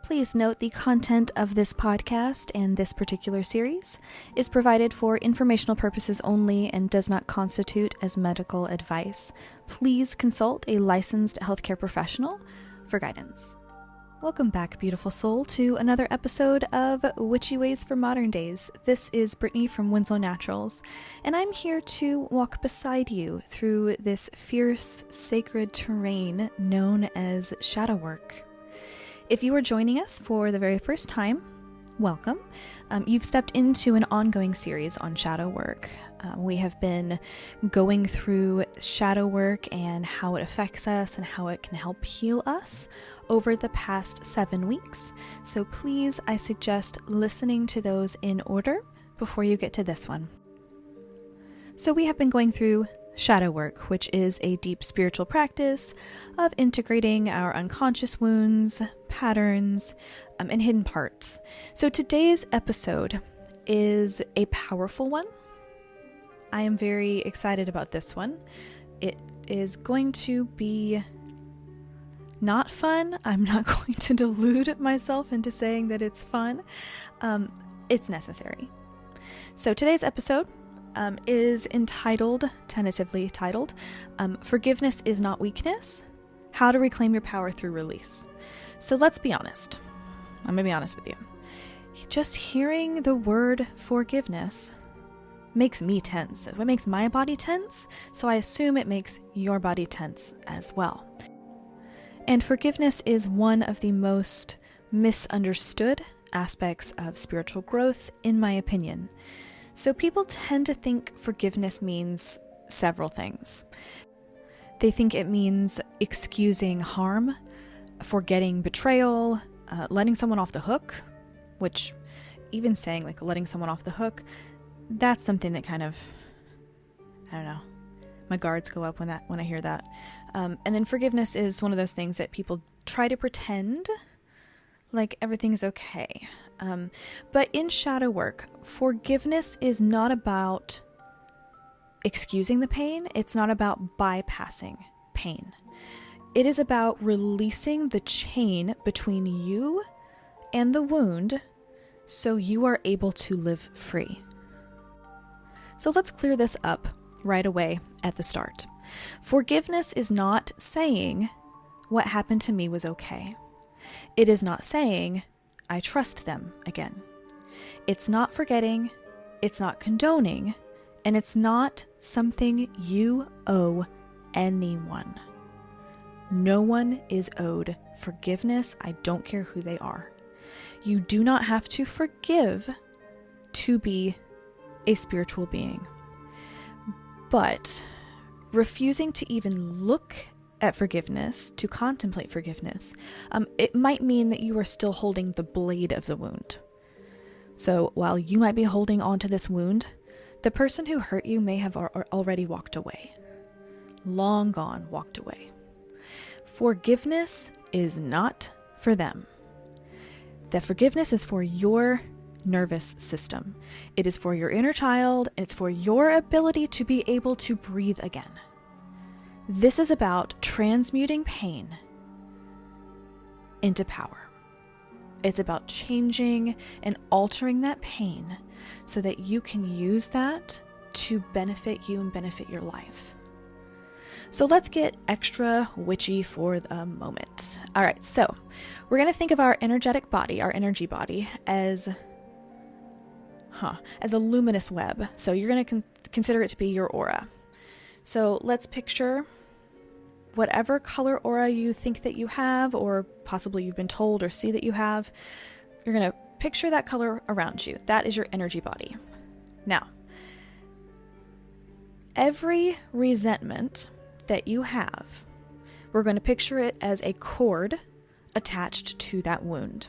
Please note the content of this podcast and this particular series is provided for informational purposes only and does not constitute as medical advice. Please consult a licensed healthcare professional for guidance. Welcome back, beautiful soul, to another episode of Witchy Ways for Modern Days. This is Brittany from Winslow Naturals, and I'm here to walk beside you through this fierce, sacred terrain known as shadow work. If you are joining us for the very first time, welcome. You've stepped into an ongoing series on shadow work. We have been going through shadow work and how it affects us and how it can help heal us over the past 7 weeks. So please, I suggest listening to those in order before you get to this one. So we have been going through shadow work, which is a deep spiritual practice of integrating our unconscious wounds, patterns, and hidden parts. So today's episode is a powerful one. I am very excited about this one. It is going to be not fun. I'm not going to delude myself into saying that it's fun. It's necessary. So today's episode is tentatively titled, Forgiveness is Not Weakness, How to Reclaim Your Power Through Release. So let's be honest. I'm going to be honest with you. Just hearing the word forgiveness makes me tense. It makes my body tense, so I assume it makes your body tense as well. And forgiveness is one of the most misunderstood aspects of spiritual growth, in my opinion. So people tend to think forgiveness means several things. They think it means excusing harm, forgetting betrayal, letting someone off the hook, which even saying like letting someone off the hook, that's something that kind of, I don't know, my guards go up when I hear that. And then forgiveness is one of those things that people try to pretend like everything's okay. But in shadow work, forgiveness is not about excusing the pain. It's not about bypassing pain. It is about releasing the chain between you and the wound so you are able to live free. So let's clear this up right away at the start. Forgiveness is not saying what happened to me was okay. It is not saying I trust them again. It's not forgetting, it's not condoning, and it's not something you owe anyone. No one is owed forgiveness. I don't care who they are. You do not have to forgive to be a spiritual being. But refusing to even look at forgiveness, to contemplate forgiveness, it might mean that you are still holding the blade of the wound. So while you might be holding on to this wound, the person who hurt you may have already walked away. Long gone, walked away. Forgiveness is not for them. The forgiveness is for your nervous system. It is for your inner child. It's for your ability to be able to breathe again. This is about transmuting pain into power. It's about changing and altering that pain so that you can use that to benefit you and benefit your life. So let's get extra witchy for the moment. All right, so we're going to think of our energetic body, our energy body, as a luminous web. So you're going to consider it to be your aura. So let's picture whatever color aura you think that you have, or possibly you've been told or see that you have. You're going to picture that color around you. That is your energy body. Now, every resentment that you have, we're going to picture it as a cord attached to that wound.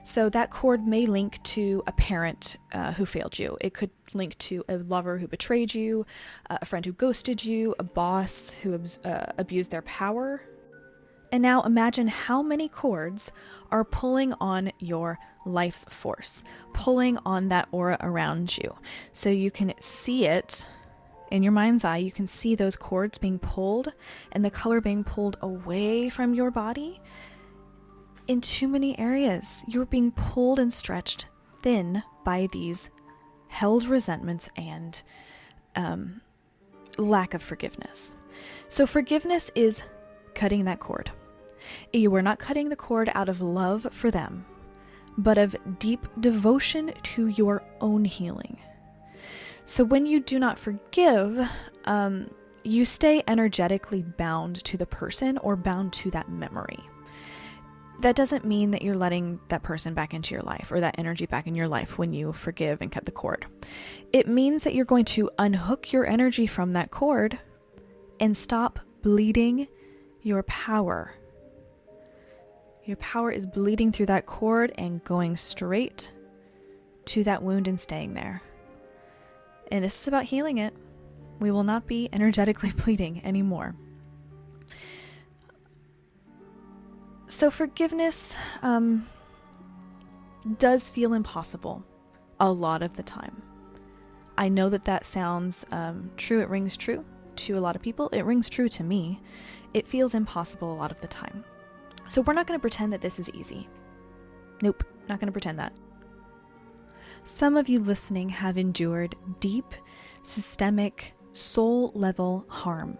So that cord may link to a parent who failed you. It could link to a lover who betrayed you, a friend who ghosted you, a boss who abused their power. And now imagine how many cords are pulling on your life force, pulling on that aura around you. So you can see it in your mind's eye. You can see those cords being pulled and the color being pulled away from your body in too many areas. You're being pulled and stretched thin by these held resentments and lack of forgiveness. So forgiveness is cutting that cord. You are not cutting the cord out of love for them, but of deep devotion to your own healing. So when you do not forgive, you stay energetically bound to the person or bound to that memory. That doesn't mean that you're letting that person back into your life or that energy back in your life when you forgive and cut the cord. It means that you're going to unhook your energy from that cord and stop bleeding your power. Your power is bleeding through that cord and going straight to that wound and staying there. And this is about healing it. We will not be energetically bleeding anymore. So forgiveness does feel impossible a lot of the time. I know that sounds true. It rings true to a lot of people. It rings true to me. It feels impossible a lot of the time. So we're not going to pretend that this is easy. Nope, not going to pretend that. Some of you listening have endured deep, systemic, soul-level harm.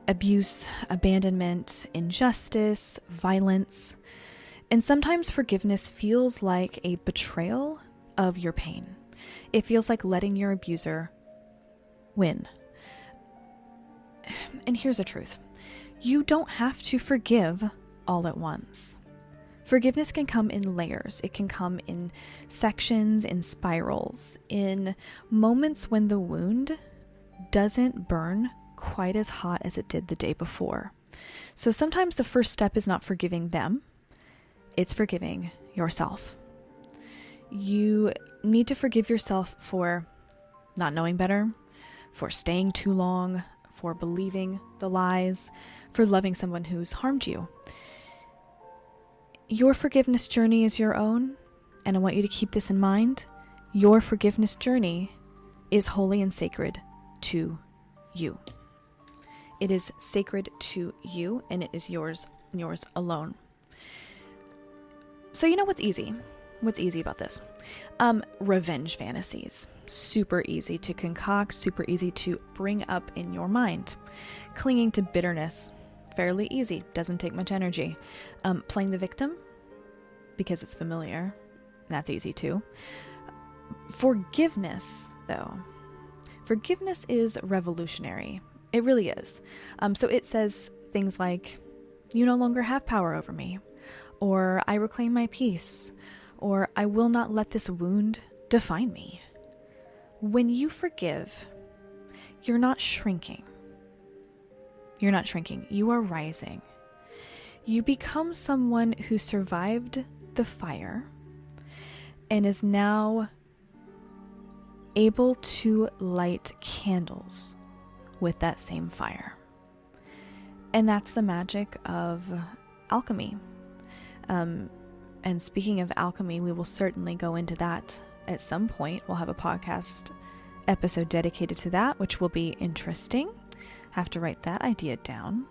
Abuse, abandonment, injustice, violence. And sometimes forgiveness feels like a betrayal of your pain. It feels like letting your abuser win. And here's the truth. You don't have to forgive all at once. Forgiveness can come in layers. It can come in sections, in spirals, in moments when the wound doesn't burn quite as hot as it did the day before. So sometimes the first step is not forgiving them, it's forgiving yourself. You need to forgive yourself for not knowing better, for staying too long, for believing the lies, for loving someone who's harmed you. Your forgiveness journey is your own, and I want you to keep this in mind. Your forgiveness journey is holy and sacred to you. It is sacred to you, and it is yours alone. So you know what's easy? What's easy about this? Revenge fantasies. Super easy to concoct, super easy to bring up in your mind. Clinging to bitterness. Fairly easy. Doesn't take much energy. Playing the victim, because it's familiar. That's easy too. Forgiveness, though. Forgiveness is revolutionary. It really is. So it says things like, you no longer have power over me, or I reclaim my peace, or I will not let this wound define me. When you forgive, you're not shrinking. You're not shrinking. You are rising. You become someone who survived the fire and is now able to light candles with that same fire. And that's the magic of alchemy. And speaking of alchemy, we will certainly go into that at some point. We'll have a podcast episode dedicated to that, which will be interesting. Have to write that idea down.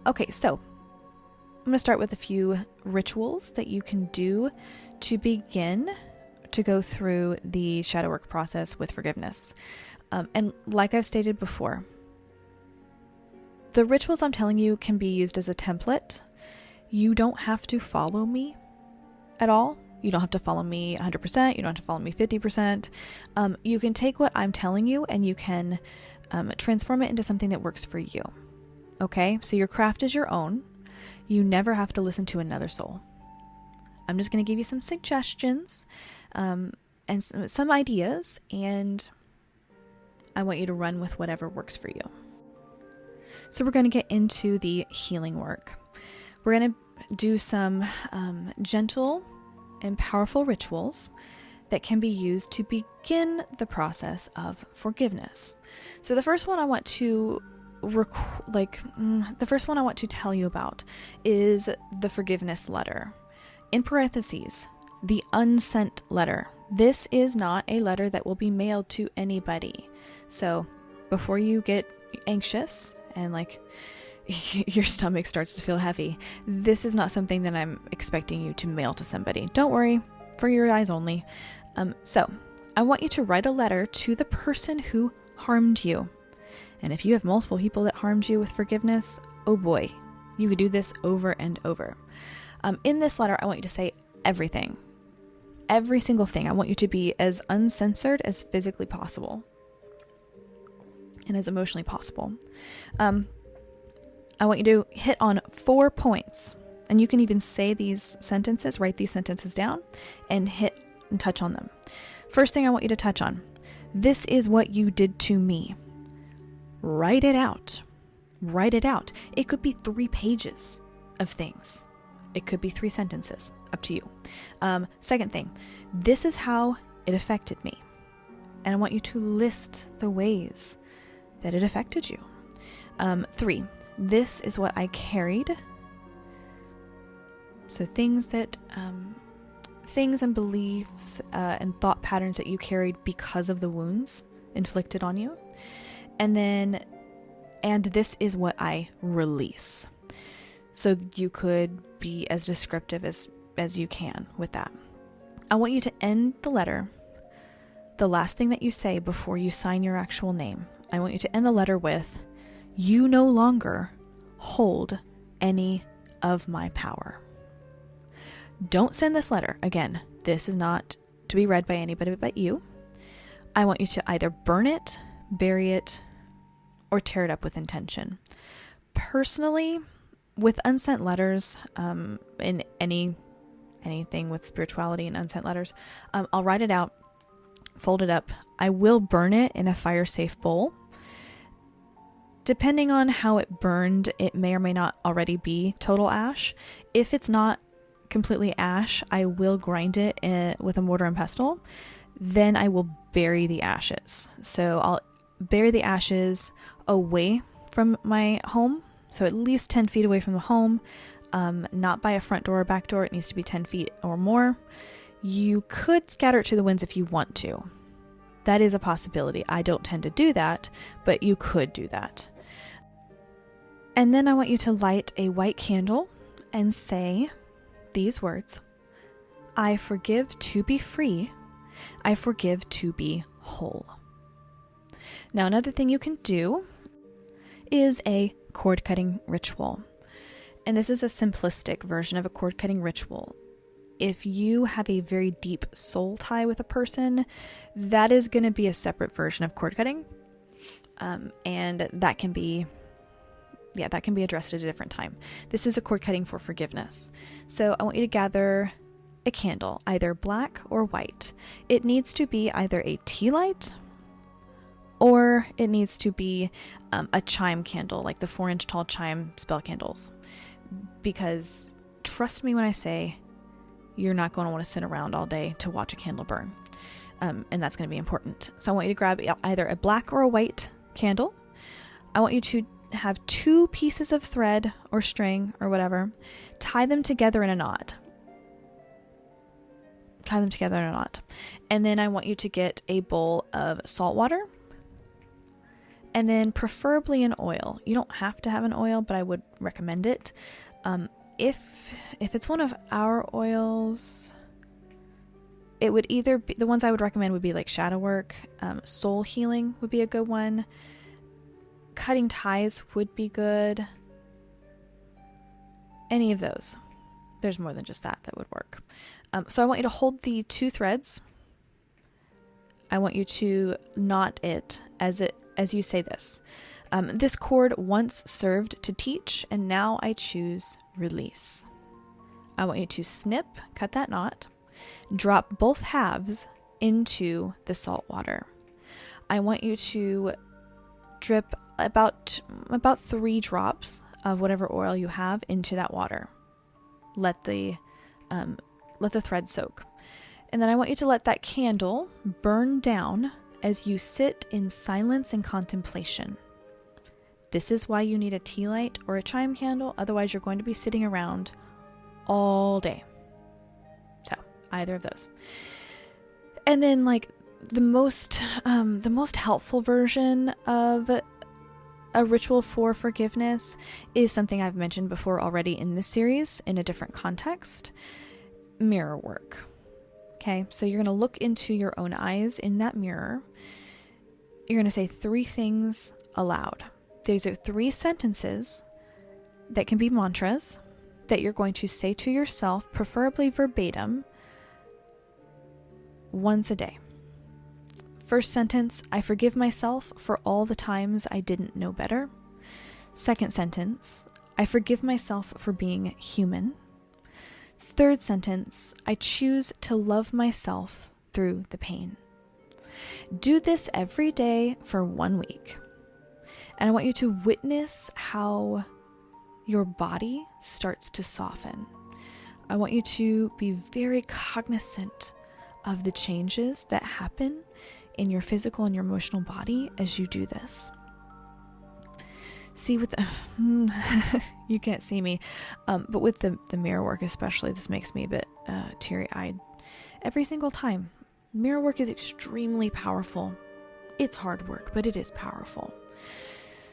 Okay, so I'm going to start with a few rituals that you can do to begin to go through the shadow work process with forgiveness. And like I've stated before, the rituals I'm telling you can be used as a template. You don't have to follow me at all. You don't have to follow me 100%. You don't have to follow me 50%. You can take what I'm telling you and you can transform it into something that works for you. Okay? So your craft is your own. You never have to listen to another soul. I'm just going to give you some suggestions and some ideas, and I want you to run with whatever works for you. So we're going to get into the healing work. We're going to do some gentle and powerful rituals that can be used to begin the process of forgiveness. So the first one I want to tell you about is the forgiveness letter. In parentheses, the unsent letter. This is not a letter that will be mailed to anybody. So before you get anxious and your stomach starts to feel heavy. This is not something that I'm expecting you to mail to somebody. Don't worry, for your eyes only. So I want you to write a letter to the person who harmed you. And if you have multiple people that harmed you with forgiveness, oh boy, you could do this over and over. In this letter, I want you to say everything. Every single thing. I want you to be as uncensored as physically possible and as emotionally possible. I want you to hit on 4 points, and you can even say these sentences, write these sentences down and hit and touch on them. First thing I want you to touch on, this is what you did to me. Write it out. Write it out. It could be 3 pages of things. It could be 3 sentences, up to you. Second thing, this is how it affected me. And I want you to list the ways that it affected you. 3, this is what I carried. So things and beliefs and thought patterns that you carried because of the wounds inflicted on you. And this is what I release. So you could be as descriptive as you can with that. I want you to end the letter, the last thing that you say before you sign your actual name. I want you to end the letter with, you no longer hold any of my power. Don't send this letter. Again, this is not to be read by anybody but you. I want you to either burn it, bury it, or tear it up with intention. Personally, with unsent letters, in anything with spirituality and unsent letters, I'll write it out, fold it up. I will burn it in a fire-safe bowl. Depending on how it burned, it may or may not already be total ash. If it's not completely ash, I will grind it with a mortar and pestle. Then I will bury the ashes. So I'll bury the ashes away from my home. So at least 10 feet away from the home, not by a front door or back door. It needs to be 10 feet or more. You could scatter it to the winds if you want to. That is a possibility. I don't tend to do that, but you could do that. And then I want you to light a white candle and say these words: I forgive to be free. I forgive to be whole. Now, another thing you can do is a cord cutting ritual. And this is a simplistic version of a cord cutting ritual. If you have a very deep soul tie with a person, that is going to be a separate version of cord cutting. And that can be addressed at a different time. This is a cord cutting for forgiveness. So I want you to gather a candle, either black or white. It needs to be either a tea light or it needs to be a chime candle, like the 4-inch tall chime spell candles. Because trust me when I say, you're not going to want to sit around all day to watch a candle burn. And that's going to be important. So I want you to grab either a black or a white candle. I want you to have 2 pieces of thread or string or whatever, tie them together in a knot. And then I want you to get a bowl of salt water, and then preferably an oil. You don't have to have an oil, but I would recommend it. If it's one of our oils, it would either be, the ones I would recommend would be like shadow work, soul healing would be a good one. Cutting ties would be good. Any of those. There's more than just that would work. So I want you to hold the 2 threads. I want you to knot it as you say this. This cord once served to teach, and now I choose release. I want you to cut that knot, drop both halves into the salt water. I want you to drip about 3 drops of whatever oil you have into that water. Let the thread soak. And then I want you to let that candle burn down as you sit in silence and contemplation. This is why you need a tea light or a chime candle, otherwise you're going to be sitting around all day. So, either of those. And then the most helpful version of a ritual for forgiveness is something I've mentioned before already in this series in a different context. Mirror work. Okay, so you're going to look into your own eyes in that mirror. You're going to say 3 things aloud. These are 3 sentences that can be mantras that you're going to say to yourself, preferably verbatim, once a day. First sentence, I forgive myself for all the times I didn't know better. Second sentence, I forgive myself for being human. Third sentence, I choose to love myself through the pain. Do this every day for 1 week. And I want you to witness how your body starts to soften. I want you to be very cognizant of the changes that happen in your physical and your emotional body as you do this. See, with the you can't see me, but with the mirror work especially, this makes me a bit teary-eyed every single time. Mirror work is extremely powerful. It's hard work, but it is powerful.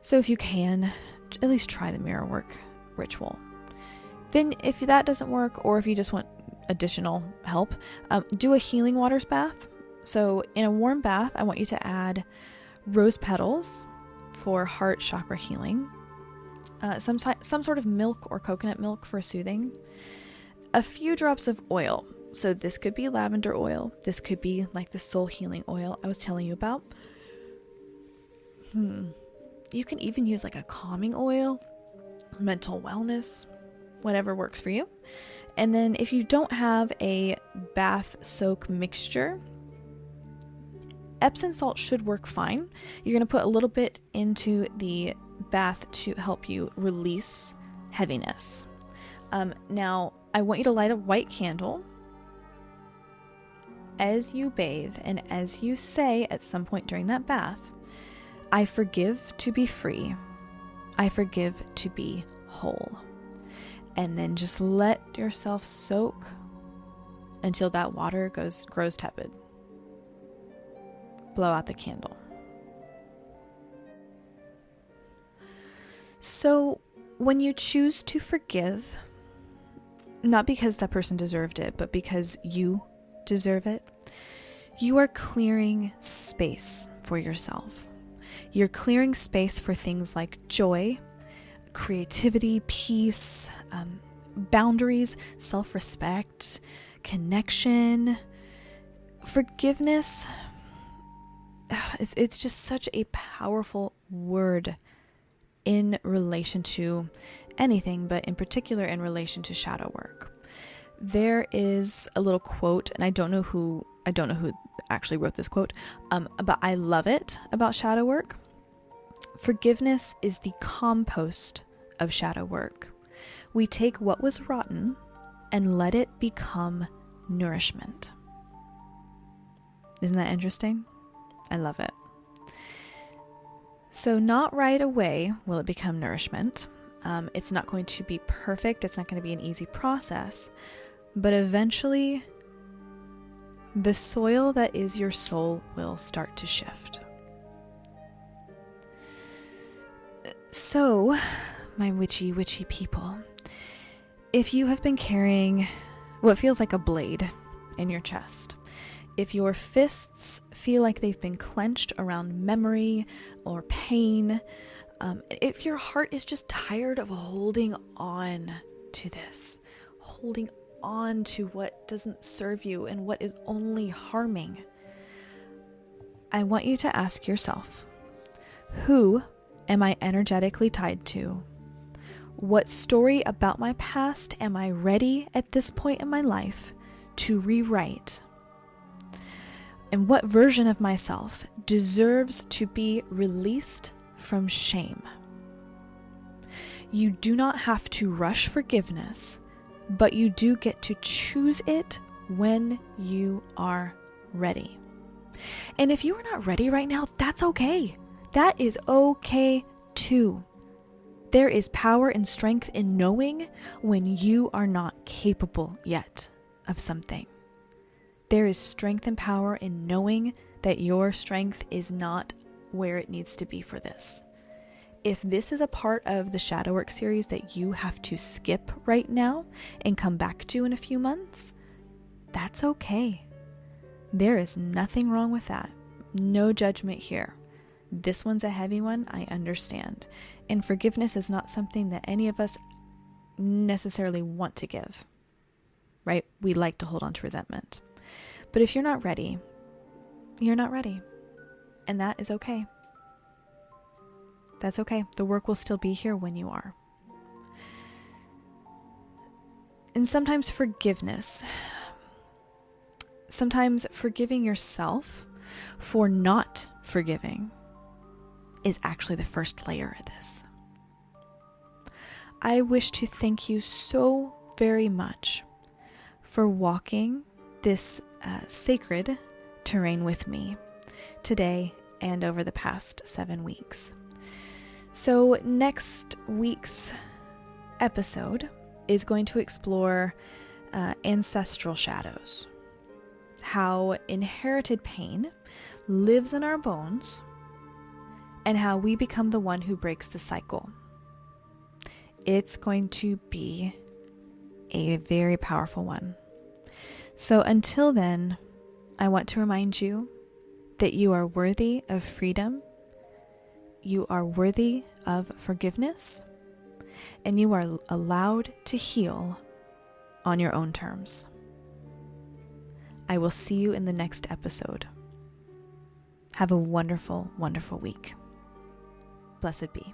So if you can, at least try the mirror work ritual. Then if that doesn't work, or if you just want additional help, do a healing waters bath. So in a warm bath, I want you to add rose petals for heart chakra healing, some sort of milk or coconut milk for soothing, a few drops of oil. So this could be lavender oil. This could be like the soul healing oil I was telling you about. You can even use like a calming oil, mental wellness, whatever works for you. And then if you don't have a bath soak mixture, Epsom salt should work fine. You're going to put a little bit into the bath to help you release heaviness. Now, I want you to light a white candle as you bathe and as you say at some point during that bath, I forgive to be free. I forgive to be whole. And then just let yourself soak until that water grows tepid. Blow out the candle. So when you choose to forgive, not because that person deserved it, but because you deserve it, you are clearing space for yourself. You're clearing space for things like joy, creativity, peace, boundaries, self-respect, connection, forgiveness. It's just such a powerful word in relation to anything, but in particular in relation to shadow work. There is a little quote, and I don't know who actually wrote this quote, but I love it about shadow work. Forgiveness is the compost of shadow work. We take what was rotten and let it become nourishment. Isn't that interesting? I love it. So not right away will it become nourishment. It's not going to be perfect. It's not going to be an easy process. But eventually, the soil that is your soul will start to shift. So, my witchy people, if you have been carrying what feels like a blade in your chest, if your fists feel like they've been clenched around memory or pain, if your heart is just tired of holding on to this, holding on to what doesn't serve you and what is only harming, I want you to ask yourself, who am I energetically tied to? What story about my past am I ready at this point in my life to rewrite? And what version of myself deserves to be released from shame? You do not have to rush forgiveness, but you do get to choose it when you are ready. And if you are not ready right now, that's okay. That is okay too. There is power and strength in knowing when you are not capable yet of something. There is strength and power in knowing that your strength is not where it needs to be for this. If this is a part of the shadow work series that you have to skip right now and come back to in a few months, that's okay. There is nothing wrong with that. No judgment here. This one's a heavy one, I understand. And forgiveness is not something that any of us necessarily want to give, right? We like to hold on to resentment. But if you're not ready, you're not ready. And that is okay. That's okay. The work will still be here when you are. And sometimes forgiveness, sometimes forgiving yourself for not forgiving is actually the first layer of this. I wish to thank you so very much for walking this sacred terrain with me today and over the past 7 weeks. So next week's episode is going to explore ancestral shadows, how inherited pain lives in our bones, and how we become the one who breaks the cycle. It's going to be a very powerful one. So until then, I want to remind you that you are worthy of freedom, you are worthy of forgiveness, and you are allowed to heal on your own terms. I will see you in the next episode. Have a wonderful, wonderful week. Blessed be.